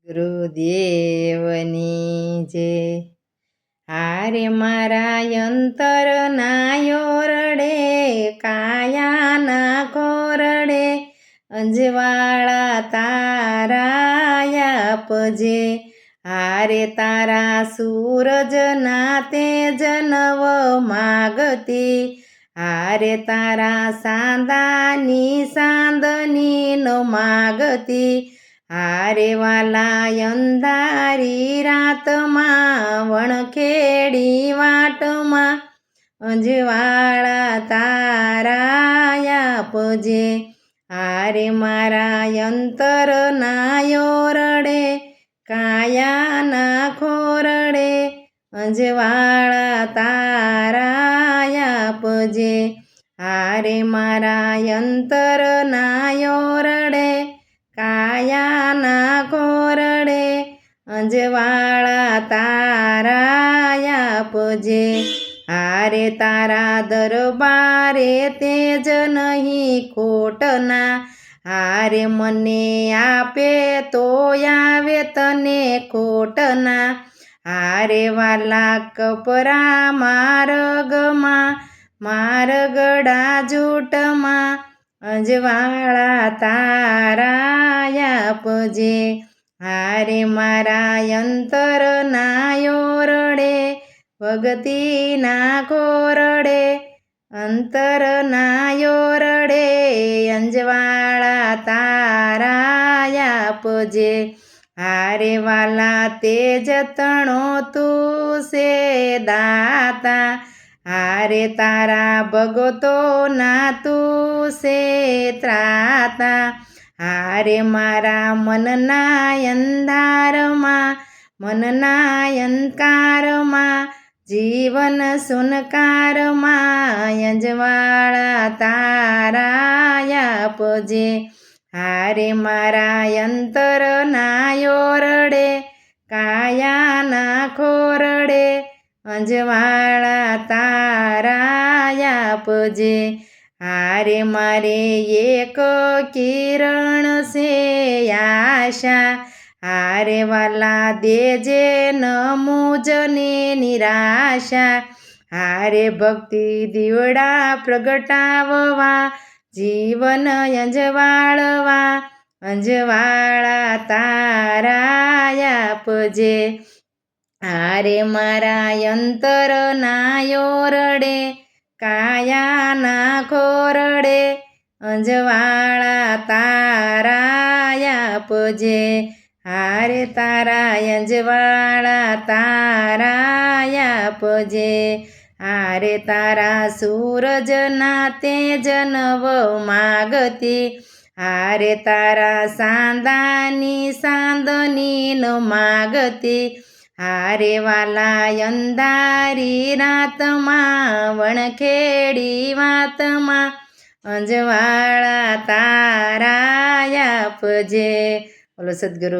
ગુરુદેવની જય. હારે મારા અંતરના યોરડે, કાયાના કોરડે, અંજવાળા તારા આપજે. હારે તારા સૂરજના તેજ નવ માગતી, હારે તારા સાંદાની સાંદની નો માગતી, હારે વાલા અંધારી રાતમાં વણખેડી વાટમાં અંજવાળા તારા આપજે. હારે મારા અંતરના યોરડે, કાયાના ખોરડે, અંજવાળા તારા આપજે. હારે મારા અંતરના યોરડે, કાયાના ખોરડે, અંજવાળા તારા આપજે. હારે તારા દરબારે તેજ નહીં ખોટના, હારે મને આપે તો આવે તને ખોટના. હારે વાલા કપરા માર્ગમાં મારગડા જૂટમાં અંજવાળા તારા આપજે. હારે મારા અંતરના યોરડે, ભગતીના કોરડે, અંતરના યોરડે, અંજવાળા તારા આપજે. હારે વાલા તેજ તણો તું છે દાતા, હારે તારા ભગતોના તું છે ત્રાતા. હારે મારા મનના અંધારમાં મનના અંધકારમાં જીવન સુનકારમાં અંજવાળા તારા આપજે. હારે મારા અંતરના યોરડે, કાયાના ખોરડે, અંજવાળા તારા આપજે. હારે મારે એક કિરણ છે આશા, હારે વાલા દેજે ન મુજને નિરાશા. હારે ભક્તિ દીવડા પ્રગટાવવા જીવન અંજવાળવા અંજવાળા તારા આપજે. હારે મારા અંતરના યોરડે, કાયાના ખોરડે, અંજવાળા તારા આપજે. હારે તારા અંજવાળા તારા આપજે. હારે તારા સૂરજના તેજ નવ માગતી, હારે તારા સાંદાની સાંદની નો માગતી, હારે વાલા અંધારી રાતમાં વણખેડી વાતમાં અંજવાળા તારા આપજે. બોલો સદગુરુ